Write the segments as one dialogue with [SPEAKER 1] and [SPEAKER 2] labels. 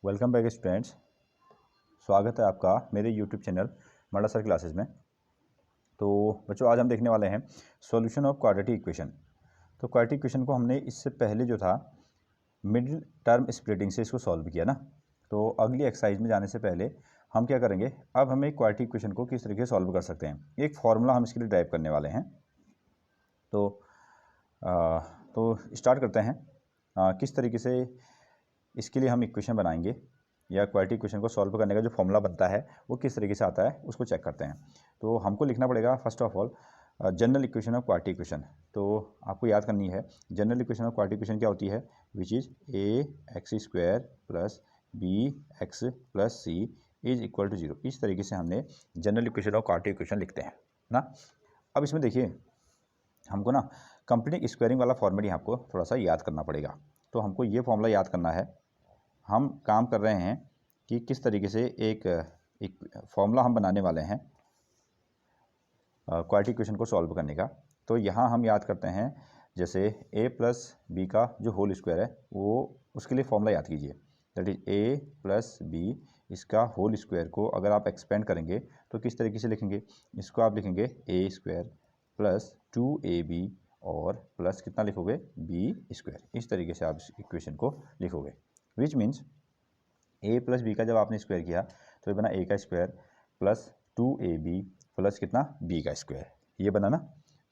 [SPEAKER 1] Welcome back students. स्वागत है आपका मेरे यूट्यूब चैनल मल्ला सर क्लासेस में। तो बच्चों, आज हम देखने वाले हैं सॉल्यूशन ऑफ क्वाड्रेटिक इक्वेशन। तो क्वाड्रेटिक इक्वेशन को हमने इससे पहले जो था मिडिल टर्म स्प्लिटिंग से इसको सॉल्व किया ना। तो अगली एक्सरसाइज में जाने से पहले हम क्या करेंगे, अब हमें क्वाड्रेटिक इक्वेशन को किस तरीके से सॉल्व कर सकते हैं, एक फार्मूला हम इसके लिए ड्राइव करने वाले हैं। तो स्टार्ट करते हैं। किस तरीके से इसके लिए हम इक्वेशन बनाएंगे या क्वाड्रेटिक इक्वेशन को सॉल्व करने का जो फॉर्मूला बनता है वो किस तरीके से आता है उसको चेक करते हैं। तो हमको लिखना पड़ेगा first of all general equation of quadratic equation. तो आपको याद करनी है general equation of quadratic equation क्या होती है, which is a x square plus b x plus c is equal to 0। इस तरीके से हमने general equation of quadratic equation लिखते हैं ना। अब इसमें देखिए हमको ना कंप्लीट स्क्वायरिंग वाला फॉर्मेट यहाँ आपको थोड़ा सा याद करना पड़ेगा। तो हमको ये फॉर्मूला याद करना है। हम काम कर रहे हैं कि किस तरीके से एक फॉर्मूला हम बनाने वाले हैं क्वाड्रेटिक इक्वेशन को सॉल्व करने का। तो यहाँ हम याद करते हैं जैसे a प्लस बी का जो होल स्क्वायर है वो उसके लिए फॉर्मूला याद कीजिए, that is a plus b इसका होल स्क्वायर को अगर आप एक्सपेंड करेंगे तो किस तरीके से लिखेंगे, इसको आप लिखेंगे a स्क्वायर प्लस 2ab और प्लस कितना लिखोगे b स्क्वायर। इस तरीके से आप इस इक्वेशन को लिखोगे, which means a plus B का जब आपने स्क्वायर किया तो ये बना a का स्क्वायर प्लस 2ab प्लस कितना b का स्क्वायर, ये बना ना।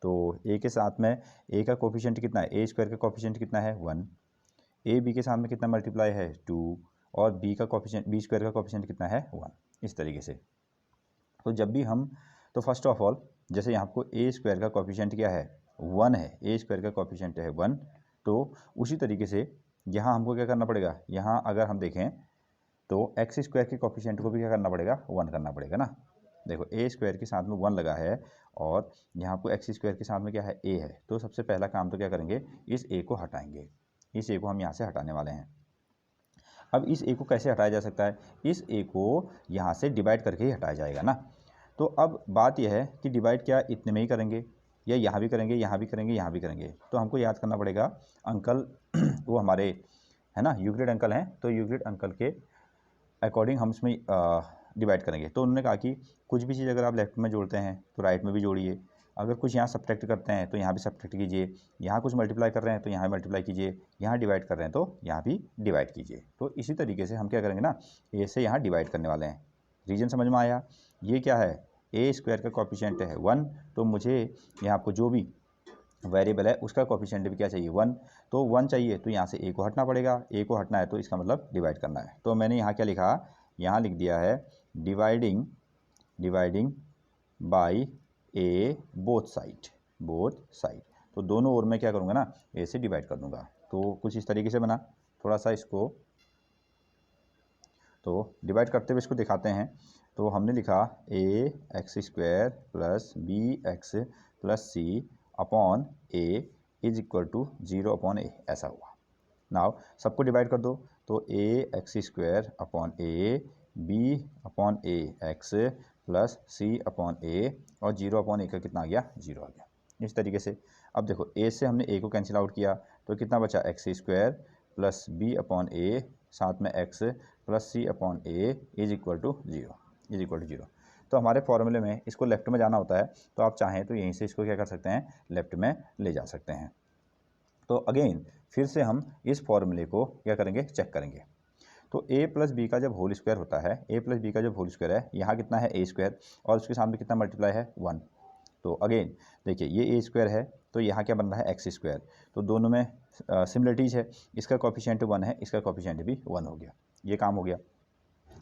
[SPEAKER 1] तो a के साथ में a का कोफिशिएंट कितना है, a स्क्वायर का कोफिशिएंट कितना है 1, a b के साथ में कितना मल्टीप्लाई है 2 और b का कोफिशिएंट b स्क्वायर का कोफिशिएंट कितना है 1। इस तरीके से तो जब भी हम तो फर्स्ट ऑफ ऑल जैसे यहाँ आपको a स्क्वायर का कोफिशिएंट क्या है 1 है, a स्क्वायर का कोफिशिएंट है 1, तो उसी तरीके से यहाँ हमको क्या करना पड़ेगा, यहाँ अगर हम देखें तो एक्स स्क्वायर के कोफिशिएंट को भी क्या करना पड़ेगा 1 करना पड़ेगा ना। देखो a स्क्वायर के साथ में 1 लगा है और यहाँ आपको एक्स स्क्वायर के साथ में क्या है a है, तो सबसे पहला काम तो क्या करेंगे इस a को हटाएंगे, इस a को हम यहाँ से हटाने वाले हैं। अब इस a को कैसे हटाया जा सकता है, इस a को यहाँ से डिवाइड करके ही हटाया जाएगा ना। तो अब बात यह है कि डिवाइड क्या इतने में ही करेंगे या यहाँ भी करेंगे, यहाँ भी करेंगे, यहाँ भी करेंगे। तो हमको याद करना पड़ेगा अंकल वो हमारे है ना यूक्लिड अंकल हैं, तो यूक्लिड अंकल के अकॉर्डिंग हम इसमें डिवाइड करेंगे। तो उन्होंने कहा कि कुछ भी चीज़ अगर आप लेफ्ट में जोड़ते हैं तो राइट में भी जोड़िए, अगर कुछ यहाँ सब्ट्रैक्ट करते हैं तो यहाँ भी सब्ट्रैक्ट कीजिए, यहाँ कुछ मल्टीप्लाई कर रहे हैं तो यहाँ मल्टीप्लाई कीजिए, यहाँ डिवाइड कर रहे हैं तो यहाँ भी डिवाइड कीजिए। तो इसी तरीके से हम क्या करेंगे ना, ए से यहाँ डिवाइड करने वाले हैं। रीजन समझ में आया, ये क्या है ए स्क्वायर का कोफिशिएंट है 1, तो मुझे यहाँ आपको जो भी वेरिएबल है उसका कोफिशिएंट भी क्या चाहिए 1, तो 1 चाहिए तो यहाँ से a को हटना पड़ेगा, a को हटना है तो इसका मतलब डिवाइड करना है। तो मैंने यहाँ क्या लिखा, यहाँ लिख दिया है dividing by a both side. तो दोनों ओर में क्या करूँगा ना a से डिवाइड कर दूँगा। तो कुछ इस तरीके से बना, थोड़ा सा इसको तो डिवाइड करते हुए इसको दिखाते हैं। तो हमने लिखा a x square plus b x plus c upon a is equal to 0 upon a, ऐसा हुआ। नाउ सबको डिवाइड कर दो, तो a x square upon a b upon a x plus c upon a और 0 अपॉन a का कितना आ गया 0 आ गया। इस तरीके से अब देखो a से हमने a को कैंसिल आउट किया तो कितना बचा x square plus b upon a साथ में x plus c upon a is equal to 0। तो हमारे फॉर्मूले में इसको लेफ्ट में जाना होता है, तो आप चाहें तो यहीं से इसको क्या कर सकते हैं लेफ्ट में ले जा सकते हैं। तो अगेन फिर से हम इस फॉर्मूले को क्या करेंगे चेक करेंगे। तो a प्लस बी का जब होल स्क्वायर होता है, a प्लस बी का जब होल स्क्वायर है, यहाँ कितना है a स्क्वायर और उसके सामने कितना मल्टीप्लाई है 1। तो अगेन देखिए ये a स्क्वायर है तो यहाँ क्या बन रहा है एक्स स्क्वायर, तो दोनों में सिमिलरिटीज़ है, इसका कोफिशिएंट 1 है, इसका कोफिशिएंट भी 1 हो गया, ये काम हो गया।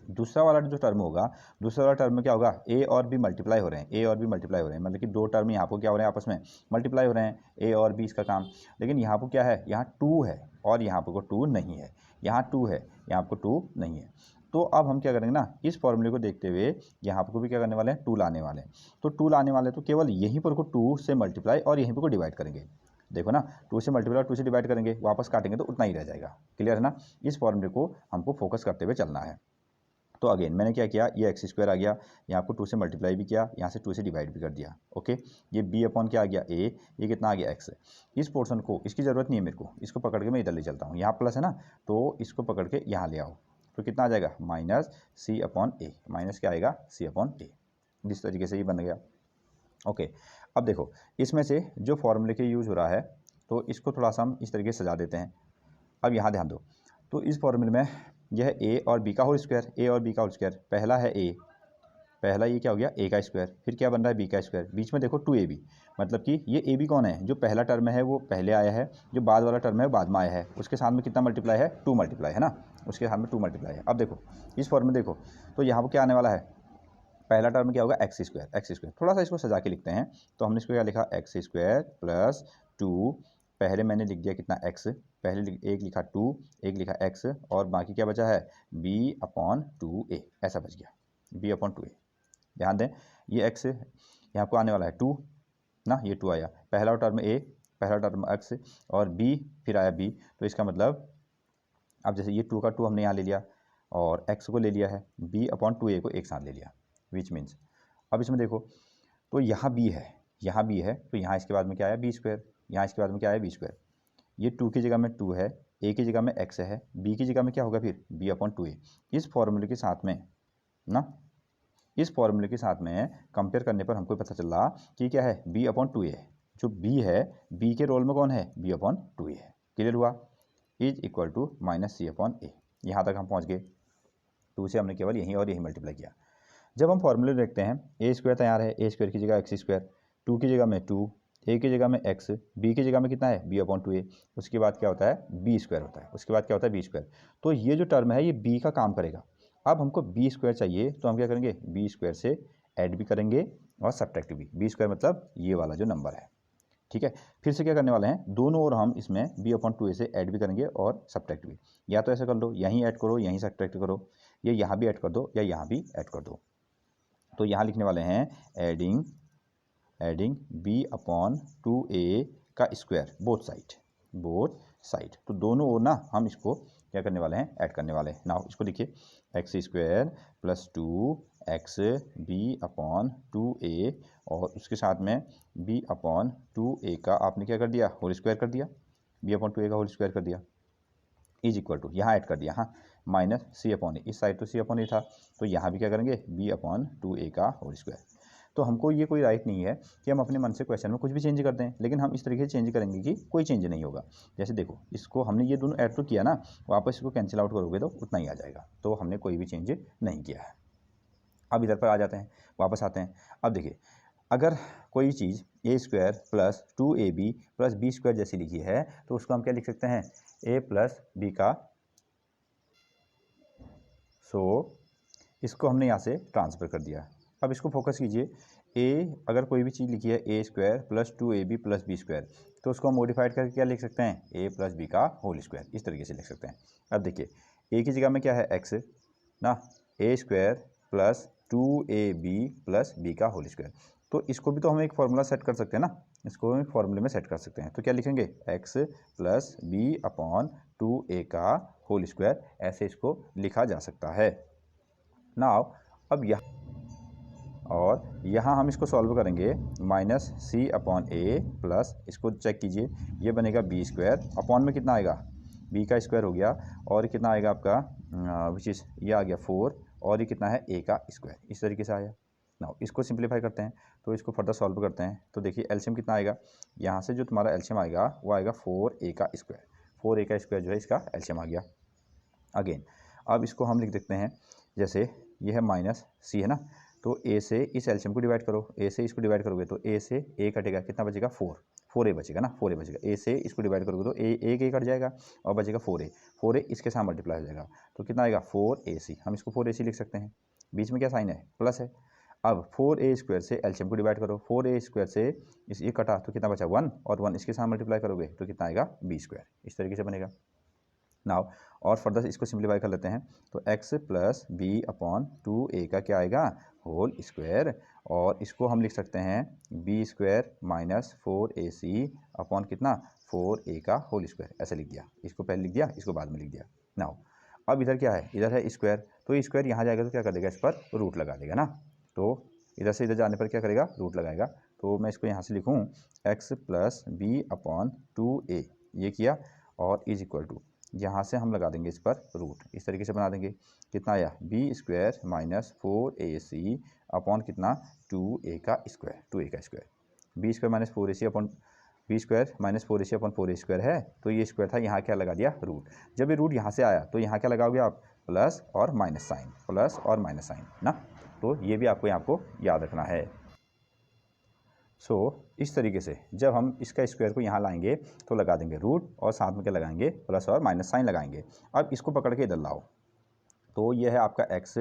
[SPEAKER 1] दूसरा वाला जो टर्म होगा, दूसरा वाला टर्म में क्या होगा a और b मल्टीप्लाई हो रहे हैं, मतलब कि दो टर्म यहाँ पर क्या हो रहे हैं आपस में मल्टीप्लाई हो रहे हैं, a और b इसका काम। लेकिन यहाँ पर क्या है, यहाँ 2 है और यहाँ पर को 2 नहीं है, यहाँ 2 है यहाँ पर 2 नहीं है। तो अब हम क्या करेंगे ना, इस फॉर्मूले को देखते हुए यहाँ पर को भी क्या करने वाले हैं 2 लाने वाले हैं। तो 2 लाने वाले तो केवल यहीं पर को 2 से मल्टीप्लाई और यहीं पर को डिवाइड करेंगे। देखो ना 2 से मल्टीप्लाई और 2 से डिवाइड करेंगे, वापस काटेंगे तो उतना ही रह जाएगा। क्लियर है ना, इस फॉर्मूले को हमको फोकस करते हुए चलना है। तो अगेन मैंने क्या किया, ये एक्स स्क्वायर आ गया, यहाँ आपको 2 से मल्टीप्लाई भी किया, यहाँ से 2 से डिवाइड भी कर दिया। ओके, ये b अपॉन क्या आ गया a, ये कितना आ गया x। इस पोर्शन को इसकी ज़रूरत नहीं है मेरे को, इसको पकड़ के मैं इधर ले चलता हूँ, यहाँ प्लस है ना तो इसको पकड़ के यहाँ ले आओ। तो कितना आ जाएगा माइनस सी अपॉन ए, माइनस क्या आएगा सी अपॉन ए। जिस तरीके से ये बन गया। ओके, अब देखो इसमें से जो फॉर्मूले के यूज़ हो रहा है तो इसको थोड़ा सा हम इस तरीके से सजा देते हैं। अब यहाँ ध्यान दो, तो इस फॉर्मूले में यह ए और बी का होल स्क्वायर, ए और बी का होल स्क्वायर, पहला है ए, पहला ये क्या हो गया ए का स्क्वायर, फिर क्या बन रहा है बी का स्क्वायर, बीच में देखो 2ab, मतलब कि ये ए बी कौन है, जो पहला टर्म है वो पहले आया है, जो बाद वाला टर्म है वो बाद में आया है, उसके साथ में कितना मल्टीप्लाई है 2 मल्टीप्लाई है ना, उसके साथ में 2 मल्टीप्लाई है। अब देखो इस फॉर्मूले देखो तो यहाँ पर क्या आने वाला है, पहला टर्म क्या होगा एक्स स्क्वायर, थोड़ा सा इसको सजा के लिखते हैं। तो हमने इसको क्या लिखा एक्स स्क्वायर प्लस 2, पहले मैंने लिख दिया कितना एक्स, पहले एक लिखा 2, एक लिखा एक्स, और बाकी क्या बचा है बी अपॉन 2a, ऐसा बच गया बी अपॉन 2a। ध्यान दें ये एक्स यहाँ को आने वाला है 2 ना, ये 2 आया, पहला टर्म ए, पहला टर्म एक्स और बी फिर आया बी, तो इसका मतलब अब जैसे ये 2 का 2 हमने यहाँ ले लिया और एक्स को ले लिया है, बी अपॉन 2a को एक साथ ले लिया, विच मीन्स अब इसमें देखो तो यहाँ बी है, यहाँ बी है, तो यहाँ इसके बाद में क्या आया बी स्क्वायर, यहाँ इसके बाद में क्या आया बी स्क्वायर, ये 2 की जगह में 2 है, ए की जगह में एक्स है, बी की जगह में क्या होगा फिर बी अपॉन 2a। इस फॉर्मूले के साथ में ना, इस फॉर्मूले के साथ में कंपेयर करने पर हमको पता चल रहा कि क्या है बी अपॉन 2a है, जो बी है बी के रोल में कौन है बी अपॉन 2a है। क्लियर हुआ, is equal to minus C upon A. यहाँ तक हम पहुँच गए, 2 से हमने केवल यहीं और यहीं मल्टीप्लाई किया। जब हम फॉर्मूले देखते हैं ए स्क्वायर तैयार है, ए स्क्वायर की जगह एक्स स्क्वायर, 2 की जगह में 2, ए की जगह में एक्स, बी की जगह में कितना है बी अपॉन 2a, उसके बाद क्या होता है बी स्क्वायर होता है, उसके बाद क्या होता है बी स्क्वायर। तो ये जो टर्म है ये बी का काम करेगा। अब हमको बी स्क्वायर चाहिए तो हम क्या करेंगे बी स्क्वायर से ऐड भी करेंगे और सब्ट्रैक्ट भी, बी स्क्वायर मतलब ये वाला जो नंबर है, ठीक है। फिर से क्या करने वाले हैं, दोनों ओर हम इसमें बी अपॉन 2a से ऐड भी करेंगे और सब्ट्रैक्ट भी, या तो ऐसा कर लो यहीं ऐड करो यहीं सब्ट्रैक्ट करो, या यहाँ भी ऐड कर दो या यहाँ भी ऐड कर दो। तो यहाँ लिखने वाले हैं एडिंग बी अपॉन 2a का स्क्वायर बोथ साइड, तो दोनों ओर ना हम इसको क्या करने वाले हैं ऐड करने वाले हैं। नाउ इसको लिखिए x square plus 2x b upon 2a, और उसके साथ में b अपॉन 2a का आपने क्या कर दिया होल स्क्वायर कर दिया, b अपॉन 2a का होल स्क्वायर कर दिया, इज इक्वल टू यहाँ ऐड कर दिया हाँ माइनस सी अपॉन ए, इस साइड तो सी अपॉन ए था, तो यहाँ भी क्या करेंगे बी अपॉन 2a का होल स्क्वायर। तो हमको ये कोई राइट नहीं है कि हम अपने मन से क्वेश्चन में कुछ भी चेंज कर दें, लेकिन हम इस तरीके से चेंज करेंगे कि कोई चेंज नहीं होगा। जैसे देखो इसको हमने ये दोनों ऐड तो किया ना, वापस इसको कैंसिल आउट करोगे तो उतना ही आ जाएगा, तो हमने कोई भी चेंज नहीं किया है। अब इधर पर आ जाते हैं, वापस आते हैं। अब देखिए अगर कोई चीज़ A square plus 2ab plus B square जैसी लिखी है तो उसको हम क्या लिख सकते हैं ए प्लस बी का, सो इसको हमने यहाँ से ट्रांसफ़र कर दिया। अब इसको फोकस कीजिए, ए अगर कोई भी चीज़ लिखी है A square plus 2ab plus B square, तो उसको हम मॉडिफाइड करके क्या लिख सकते हैं ए प्लस बी का होल स्क्वायर, इस तरीके से लिख सकते हैं। अब देखिए ए की जगह में क्या है एक्स ना, A square plus 2ab plus B का होल स्क्वायर, तो इसको भी तो हम एक फार्मूला सेट कर सकते हैं ना, इसको हम एक फार्मूले में सेट कर सकते हैं। तो क्या लिखेंगे x plus B upon 2a का होल स्क्वायर, ऐसे इसको लिखा जा सकता है। नाउ अब यहाँ और यहाँ हम इसको सॉल्व करेंगे माइनस सी अपॉन ए प्लस, इसको चेक कीजिए ये बनेगा बी स्क्वायर, अपॉन में कितना आएगा बी का स्क्वायर हो गया, और कितना आएगा आपका विच इज़ ये आ गया 4, और ये कितना है ए का स्क्वायर, इस तरीके से आया। ना इसको सिंप्लीफाई करते हैं, तो इसको फर्दर सॉल्व करते हैं, तो देखिए एलसीएम कितना आएगा, यहाँ से जो तुम्हारा एलसीएम आएगा वो आएगा 4a का स्क्वायर, 4a का स्क्वायर जो है इसका एलसीएम आ गया। अगेन अब इसको हम लिख देते हैं, जैसे ये है माइनस सी है ना, तो ए से इस एलसीएम को डिवाइड करो, ए से इसको डिवाइड करोगे तो ए से ए कटेगा, कितना बचेगा 4a बचेगा ना, 4a बचेगा, ए से इसको डिवाइड करोगे तो ए कट जाएगा और बचेगा 4a इसके साथ मल्टीप्लाई हो जाएगा, तो कितना आएगा 4ac, हम इसको 4ac लिख सकते हैं, बीच में क्या साइन है प्लस है। अब 4a स्क्वायर से एलसीएम को डिवाइड करो, 4a स्क्वायर से इस ये कटा तो कितना बचा 1, और 1 इसके साथ मल्टीप्लाई करोगे तो कितना आएगा बी स्क्वायर, इस तरीके से बनेगा। नाउ और फर्दर इसको सिंप्लीफाई कर लेते हैं, तो x plus B upon 2a का क्या आएगा होल स्क्वायर, और इसको हम लिख सकते हैं B square minus 4ac upon कितना 4a का होल स्क्वायर, ऐसे लिख दिया, इसको पहले लिख दिया इसको बाद में लिख दिया। नाउ अब इधर क्या है, इधर है स्क्वायर, तो स्क्वायर यहाँ जाएगा तो क्या कर देगा इस पर रूट लगा देगा ना, तो इधर से इधर जाने पर क्या करेगा रूट लगाएगा, तो मैं इसको यहाँ से लिखूँ x plus B upon 2a, ये किया, और इज इक्वल टू यहाँ से हम लगा देंगे इस पर रूट, इस तरीके से बना देंगे। कितना आया b square minus 4ac upon कितना 2a का स्क्वायर, 2a का square. B square minus 4ac upon b square minus 4ac upon 4a square है, तो ये स्क्वायर था, यहाँ क्या लगा दिया रूट। जब ये रूट यहाँ से आया तो यहाँ क्या लगाओगे आप, प्लस और माइनस साइन, प्लस और माइनस साइन ना। तो ये भी आपको याद रखना है। इस तरीके से जब हम इसका स्क्वायर को यहाँ लाएंगे तो लगा देंगे रूट और साथ में क्या लगाएंगे, प्लस और माइनस साइन लगाएंगे। अब इसको पकड़ के इधर लाओ, तो ये है आपका x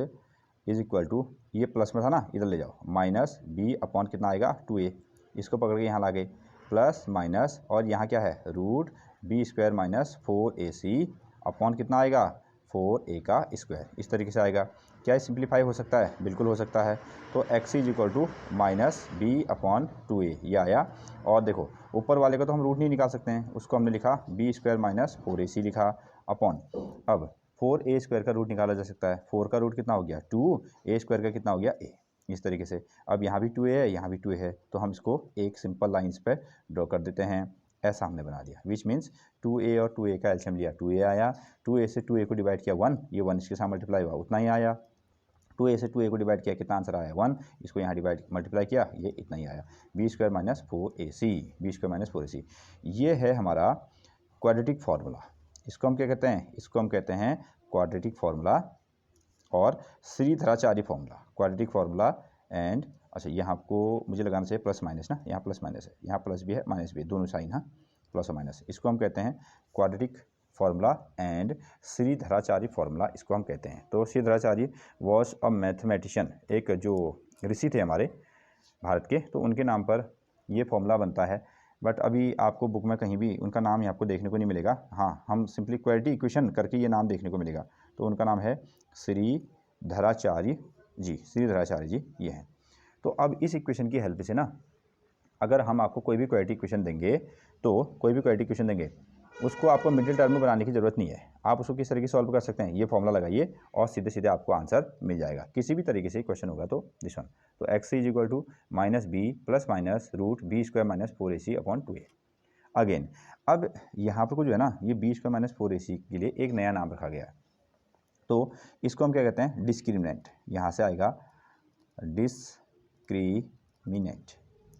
[SPEAKER 1] इज इक्वल टू, ये प्लस में था ना, इधर ले जाओ, माइनस b अपॉन कितना आएगा 2a, इसको पकड़ के यहाँ ला गए, प्लस माइनस और यहाँ क्या है root b square minus 4ac upon कितना आएगा 4a का स्क्वायर, इस तरीके से आएगा। क्या सिंप्लीफाई हो सकता है, बिल्कुल हो सकता है। तो x is equal to minus b upon 2a ये आया। और देखो ऊपर वाले का तो हम रूट नहीं निकाल सकते हैं, उसको हमने लिखा बी स्क्वायर माइनस 4ac लिखा अपॉन, अब 4a स्क्वायर का रूट निकाला जा सकता है, 4 का रूट कितना हो गया 2, a स्क्वायर का कितना हो गया a, इस तरीके से। अब यहाँ भी 2a है, यहाँ भी 2a है, तो हम इसको एक सिंपल लाइन्स पे ड्रॉ कर देते हैं। ऐसा हमने बना दिया, विच मीन्स 2a और 2a का एलसीएम लिया 2a आया, 2a से 2a को डिवाइड किया 1, ये 1 इसके साथ मल्टीप्लाई हुआ उतना ही आया, 2a से 2a को डिवाइड किया कितना आंसर आया 1, इसको यहाँ डिवाइड मल्टीप्लाई किया ये इतना ही आया, b square minus 4ac, b square minus 4ac। ये है हमारा क्वाड्रेटिक फार्मूला। इसको हम क्या कहते हैं, इसको हम कहते हैं क्वाड्रेटिक फार्मूला और Shridharacharya formula, quadratic formula and, अच्छा यहाँ आपको मुझे लगाना चाहिए प्लस माइनस ना, यहाँ प्लस माइनस है, यहाँ प्लस भी है माइनस भी है, दोनों साइन, हाँ प्लस और माइनस। इसको हम कहते हैं quadratic formula and Shridharacharya formula, इसको हम कहते हैं। तो श्रीधराचार्य वॉज अ मैथमेटिशियन, एक जो ऋषि थे हमारे भारत के, तो उनके नाम पर ये फॉर्मूला बनता है। बट अभी आपको बुक में कहीं भी उनका नाम ही आपको देखने को नहीं मिलेगा, हाँ हम सिंपली क्वाड्रेटिक इक्वेशन करके ये नाम देखने को मिलेगा। तो उनका नाम है श्रीधराचार्य जी, श्रीधराचार्य जी ये हैं। तो अब इस इक्वेशन की हेल्प से ना, अगर हम आपको कोई भी क्वाड्रेटिक इक्वेशन देंगे, तो कोई भी क्वाड्रेटिक इक्वेशन देंगे उसको आपको मिडिल टर्म में बनाने की ज़रूरत नहीं है। आप उसको किस तरीके से सॉल्व कर सकते हैं, ये फॉर्मूला लगाइए और सीधे सीधे आपको आंसर मिल जाएगा, किसी भी तरीके से क्वेश्चन होगा तो दिस वन। तो x is equal to minus b plus minus root b square minus 4ac upon 2a। Again अब यहाँ पर कुछ जो है ना, ये बी स्क्वायर माइनस 4ac के लिए एक नया नाम रखा गया है, तो इसको हम क्या कहते हैं डिस्क्रिमिनेंट। यहाँ से आएगा डिस्क्रिमिनेंट,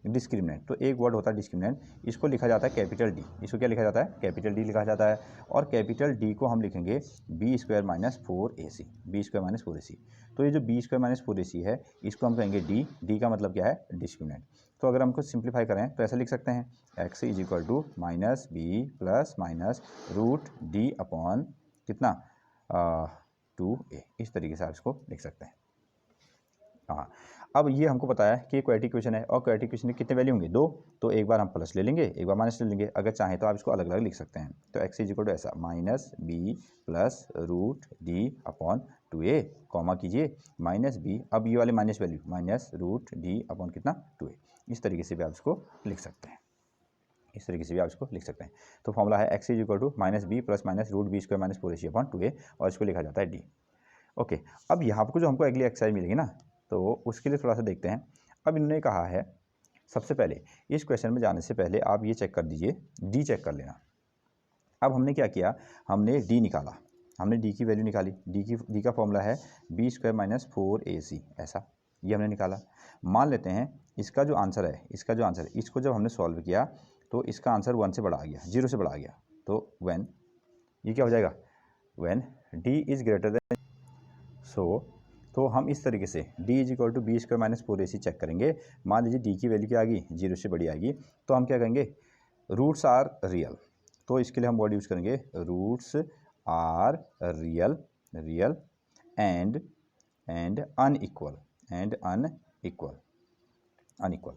[SPEAKER 1] डिस्क्रिमिनेंट तो एक वर्ड होता है डिस्क्रिमिनेंट, इसको लिखा जाता है कैपिटल डी, इसको क्या लिखा जाता है कैपिटल डी लिखा जाता है। और कैपिटल डी को हम लिखेंगे b square minus 4ac, b square minus 4ac। तो ये जो बी स्क्वायर माइनस 4ac है इसको हम कहेंगे डी, डी का मतलब क्या है डिस्क्रिमिनेंट। तो अगर हमको सिंप्लीफाई करें तो ऐसा लिख सकते हैं x is equal to minus b plus minus root D upon कितना 2a, इस तरीके से आप इसको लिख सकते हैं। हाँ अब ये हमको पता है कि क्वाड्रेटिक इक्वेशन है और क्वाड्रेटिक इक्वेशन में कितने वैल्यू होंगे 2, तो एक बार हम प्लस ले लेंगे एक बार माइनस ले लेंगे, अगर चाहें तो आप इसको अलग अलग लिख सकते हैं। तो एक्स इज इक्वल टू ऐसा minus b plus root D upon 2a, comma कीजिए माइनस बी, अब ये वाले minus value minus root D upon कितना 2a, इस तरीके से भी आप इसको लिख सकते हैं, इस तरीके से भी आप इसको लिख सकते हैं। तो फॉर्मूला है x is equal to minus b plus minus root b square minus 4ac upon 2a और इसको लिखा जाता है डी। ओके अब यहाँ पर जो हमको अगली एक्सरसाइज मिलेगी ना, तो उसके लिए थोड़ा सा देखते हैं। अब इन्होंने कहा है सबसे पहले इस क्वेश्चन में जाने से पहले आप ये चेक कर दीजिए, डी चेक कर लेना। अब हमने क्या किया, हमने डी निकाला, हमने डी की वैल्यू निकाली, डी का फॉर्मूला है बी स्क्वायर माइनस 4ac, ऐसा ये हमने निकाला। मान लेते हैं इसका जो आंसर है, इसको जब हमने सॉल्व किया तो इसका आंसर 1 से बड़ा आ गया, 0 से बड़ा आ गया। तो व्हेन ये क्या हो जाएगा, when D is greater than, तो हम इस तरीके से d is equal to b square minus 4ac check करेंगे। मान लीजिए d की वैल्यू क्या आ गई 0 से बड़ी आएगी, तो हम क्या करेंगे रूट्स आर रियल, तो इसके लिए हम वर्ड यूज़ करेंगे roots are real, real and unequal, unequal.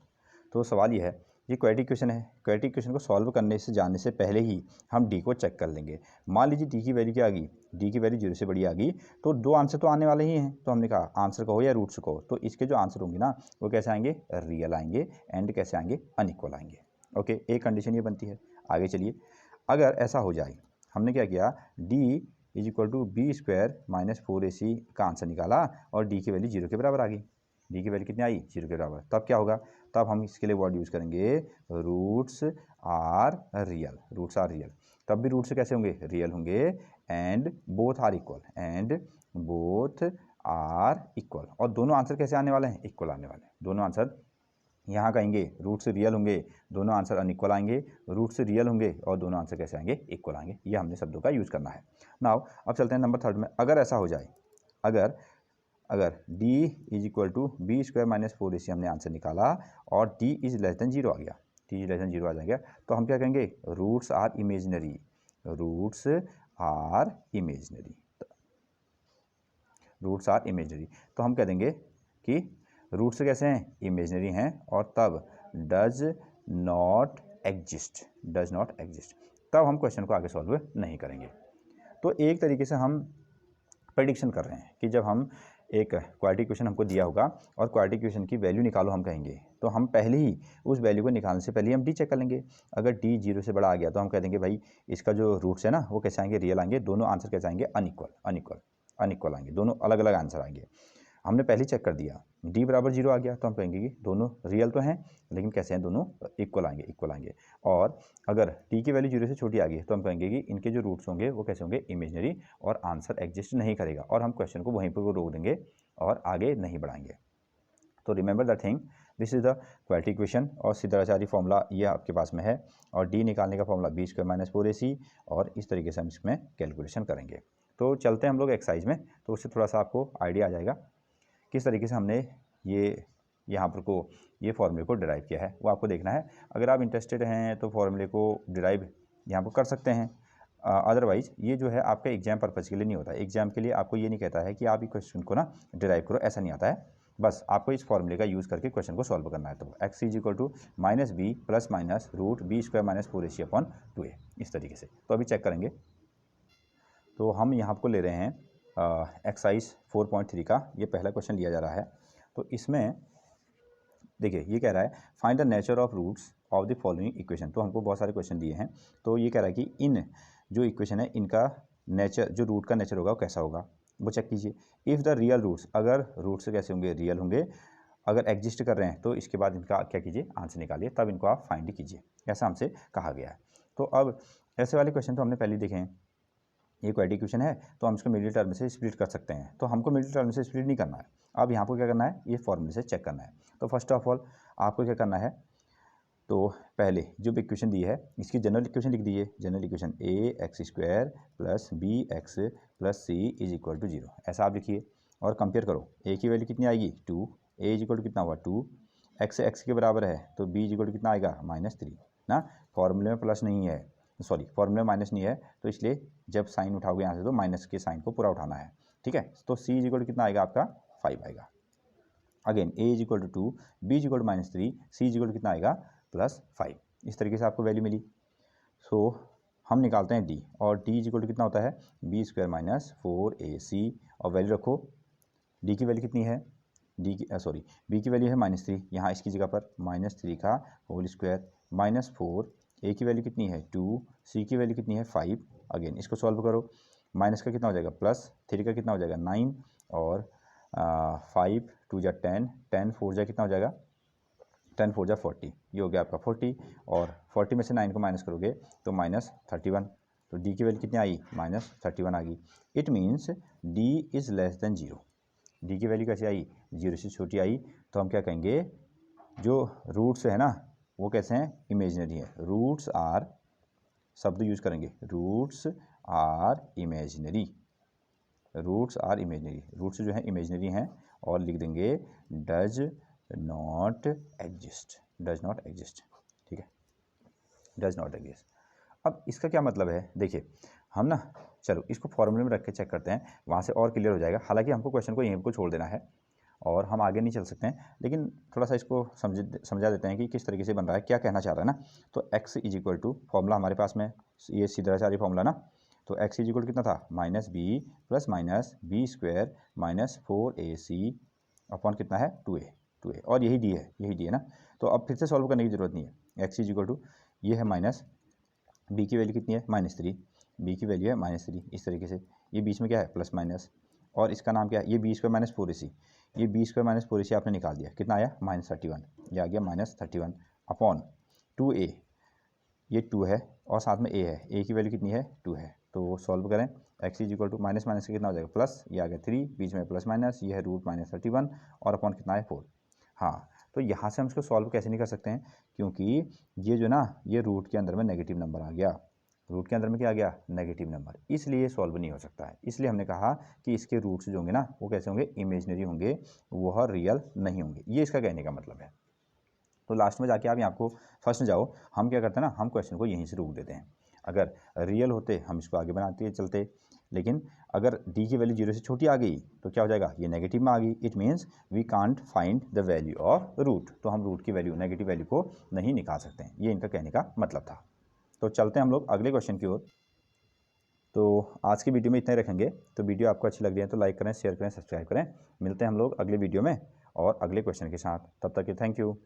[SPEAKER 1] तो सवाल ये है, ये क्वाड्रेटिक इक्वेशन है, क्वाड्रेटिक इक्वेशन को सॉल्व करने से जाने से पहले ही हम डी को चेक कर लेंगे। मान लीजिए डी की वैल्यू क्या आ गई, डी की वैल्यू 0 से बड़ी आ गई, तो दो आंसर तो आने वाले ही हैं, तो हमने कहा आंसर कहो या रूट्स कहो, तो इसके जो आंसर होंगे ना वो कैसे आएंगे रियल आएंगे, एंड कैसे आएंगे अनइक्वल आएंगे। ओके एक कंडीशन ये बनती है। आगे चलिए, अगर ऐसा हो जाए, हमने क्या किया D is equal to b square minus 4ac का आंसर निकाला और डी की वैल्यू 0 के बराबर आ गई, डी की वैल्यू कितनी आई 0 के बराबर, तब क्या होगा, तब हम इसके लिए वर्ड यूज़ करेंगे roots are real, roots are real. तब भी रूट से कैसे होंगे, रियल होंगे, and both are equal, and both are equal. और दोनों आंसर कैसे आने वाले हैं, इक्वल आने वाले हैं। दोनों आंसर यहाँ का आएंगे, रूट से रियल होंगे, दोनों आंसर अनइक्वल आएंगे, रूट से रियल होंगे और दोनों आंसर कैसे आएंगे, इक्वल आएंगे। ये हमने शब्दों का यूज़ करना है। नाउ अब चलते हैं नंबर 3 में। अगर ऐसा हो जाए, अगर d is equal to b square minus 4ac हमने आंसर निकाला और d इज लेस देन 0 आ गया, d इज लेस देन 0 आ जाएगा, तो हम क्या कहेंगे, roots are imaginary, roots are imaginary, roots are imaginary. तो हम कह देंगे कि रूट्स कैसे हैं, इमेजिनरी हैं, और तब does not exist, does not exist, तब हम क्वेश्चन को आगे सॉल्व नहीं करेंगे। तो एक तरीके से हम प्रेडिक्शन कर रहे हैं कि जब हम एक क्वाड्रेटिक इक्वेशन हमको दिया होगा और क्वाड्रेटिक इक्वेशन की वैल्यू निकालो हम कहेंगे, तो हम पहले ही उस वैल्यू को निकालने से पहले हम डी चेक कर लेंगे। अगर डी 0 से बड़ा आ गया तो हम कह देंगे भाई इसका जो रूट्स है ना वो कैसे आएंगे, रियल आएंगे, दोनों आंसर कैसे आएंगे, अनइक्वल, अनइक्वल, अनइक्वल आएंगे, दोनों अलग अलग आंसर आएंगे। हमने पहले चेक कर दिया, d बराबर 0 आ गया तो हम कहेंगे कि दोनों रियल तो हैं लेकिन कैसे हैं, दोनों इक्वल आएंगे, इक्वल आएंगे। और अगर t की वैल्यू 0 से छोटी आ गई तो हम कहेंगे कि इनके जो रूट्स होंगे वो कैसे होंगे, इमेजिनरी, और आंसर एग्जिस्ट नहीं करेगा, और हम क्वेश्चन को वहीं पर रोक देंगे और आगे नहीं बढ़ाएंगे। तो remember the thing, this is the quadratic equation, और सिद्धाचार्य फॉर्मूला ये आपके पास में है, और d निकालने का formula B square minus 4ac, और इस तरीके से हम इसमें कैलकुलेशन करेंगे। तो चलते हैं हम लोग एक्सरसाइज में, तो उससे थोड़ा सा आपको आइडिया आ जाएगा किस तरीके से हमने यहाँ पर ये फॉर्मूले को डिराइव किया है, वो आपको देखना है। अगर आप इंटरेस्टेड हैं तो फॉर्मूले को डिराइव यहाँ पर कर सकते हैं, अदरवाइज़ ये जो है आपका एग्जाम पर्पज़ के लिए नहीं होता। एग्जाम के लिए आपको ये नहीं कहता है कि आप ये क्वेश्चन को ना डिराइव करो, ऐसा नहीं आता है। बस आपको इस फॉर्मूले का यूज़ करके क्वेश्चन को सॉल्व करना है। तो x is equal to minus b plus minus root b square minus 4ac upon 2a, इस तरीके से। तो अभी चेक करेंगे। तो हम यहाँ को ले रहे हैं एक्सरसाइज 4.3 का ये पहला क्वेश्चन लिया जा रहा है। तो इसमें देखिए ये कह रहा है find the nature of roots of the following equation. तो हमको बहुत सारे क्वेश्चन दिए हैं, तो ये कह रहा है कि इन जो इक्वेशन है इनका नेचर, जो रूट का नेचर होगा वो कैसा होगा, वो चेक कीजिए। इफ़ द रियल रूट्स, अगर रूट्स कैसे होंगे, रियल होंगे, अगर एग्जिस्ट कर रहे हैं तो इसके बाद इनका क्या कीजिए, आंसर निकालिए, तब इनको आप फाइंड कीजिए, ऐसा हमसे कहा गया है। तो अब ऐसे वाले क्वेश्चन तो हमने पहले देखे हैं। ये क्वाड्रेटिक इक्वेशन है तो हम इसको मिडिल टर्म से स्प्लिट कर सकते हैं, तो हमको मिडिल टर्म से स्प्लिट नहीं करना है। अब यहाँ पर क्या करना है, ये फॉर्मूले से चेक करना है। तो फर्स्ट ऑफ ऑल आपको क्या करना है, तो पहले जो भी इक्वेशन दी है इसकी जनरल इक्वेशन लिख दीजिए। General equation a x square plus b x plus c is equal to 0, ऐसा आप लिखिए और कंपेयर करो। ए की वैल्यू कितनी आएगी, 2, ए इज इक्वल टू कितना हुआ 2, एक्स के बराबर है तो बी इज इक्वल टू कितना आएगा, -3 ना। फॉर्मूले में प्लस नहीं है, सॉरी फॉर्मूले में माइनस नहीं है, तो इसलिए जब साइन उठाओगे यहाँ से तो माइनस के साइन को पूरा उठाना है, ठीक है। तो सी इज इक्वल टू कितना आएगा आपका 5 आएगा। Again a is equal to 2, b is equal to -3, c is equal to कितना आएगा +5। इस तरीके से आपको वैल्यू मिली। सो हम निकालते हैं डी, और डी इज इक्वल टू कितना होता है, बी स्क्वायर माइनस 4ac, और वैल्यू रखो। डी की वैल्यू कितनी है, बी की वैल्यू है -3, यहाँ इसकी जगह पर -3 का होल स्क्वायर -4, ए की वैल्यू कितनी है 2, सी की वैल्यू कितनी है 5। अगेन इसको सॉल्व करो, माइनस का कितना हो जाएगा +3 का कितना हो जाएगा 9, और 5 2 जा 10, 10 4 जा कितना हो जाएगा 10 4 जा 40, ये हो गया आपका 40, और 40 में से 9 को माइनस करोगे तो -31। तो डी की वैल्यू कितनी आई, -31 आ गई। It means D is less than 0। D की वैल्यू कैसे आई, 0 से छोटी आई, तो हम क्या कहेंगे, जो रूट्स है ना वो कैसे हैं, इमेजिनरी है। रूट्स आर, शब्द यूज करेंगे, roots are imaginary, roots are imaginary, roots जो है इमेजिनरी हैं, और लिख देंगे does not exist, does not exist, ठीक है, डज नॉट एग्जिस्ट। अब इसका क्या मतलब है, देखिए हम ना, चलो इसको फॉर्मूले में रख के चेक करते हैं, वहाँ से और क्लियर हो जाएगा। हालांकि हमको क्वेश्चन को यहीं को छोड़ देना है और हम आगे नहीं चल सकते हैं, लेकिन थोड़ा सा इसको समझा देते हैं कि किस तरीके से बन रहा है, क्या कहना चाह रहा है ना। तो x is equal to, formula हमारे पास में ये सिद्धाचार्य फॉर्मूला ना, तो x इज इक्वल टू कितना था, -b plus minus b square minus 4ac upon कितना है 2a, और यही डी है, यही डी है ना। तो अब फिर से सॉल्व करने की जरूरत नहीं है। x इज इक्वल टू, ये है माइनस, b की वैल्यू कितनी है -3, b की वैल्यू है -3, इस तरीके से। ये बीच में क्या है प्लस माइनस, और इसका नाम क्या है, ये बी स्क्वायर माइनस 4ac, ये बी स्क्वायर माइनस 4ac आपने निकाल दिया, कितना आया -31, ये आ गया -31 अपॉन 2a, ये 2 है और साथ में a है, a की वैल्यू कितनी है 2 है। तो सॉल्व करें, x is equal to minus minus से कितना हो जाएगा प्लस, ये आ गया 3, बीच में प्लस माइनस, ये है रूट माइनस 31 और अपॉन कितना है 4। हाँ, तो यहाँ से हम इसको सॉल्व कैसे नहीं कर सकते हैं, क्योंकि ये जो ना ये रूट के अंदर में नेगेटिव नंबर आ गया, रूट के अंदर में क्या आ गया नेगेटिव नंबर, इसलिए सॉल्व नहीं हो सकता है। इसलिए हमने कहा कि इसके रूट्स जो होंगे ना वो कैसे होंगे, इमेजिनरी होंगे, वह रियल नहीं होंगे। ये इसका कहने का मतलब है। तो लास्ट में जाके आप यहाँ को फर्स्ट में जाओ, हम क्या करते हैं ना, हम क्वेश्चन को यहीं से रोक देते हैं। अगर रियल होते हम इसको आगे बनाते चलते, लेकिन अगर डी की वैल्यू 0 से छोटी आ गई तो क्या हो जाएगा, ये नेगेटिव में आ गई। It means we can't find the value of root, तो हम रूट की वैल्यू नेगेटिव वैल्यू को नहीं निकाल सकते हैं। ये इनका कहने का मतलब था। तो चलते हैं हम लोग अगले क्वेश्चन की ओर। तो आज की वीडियो में इतना ही रखेंगे। तो वीडियो आपको अच्छी लग रही है तो लाइक करें, शेयर करें, सब्सक्राइब करें। मिलते हैं हम लोग अगले वीडियो में और अगले क्वेश्चन के साथ। तब तक के थैंक यू।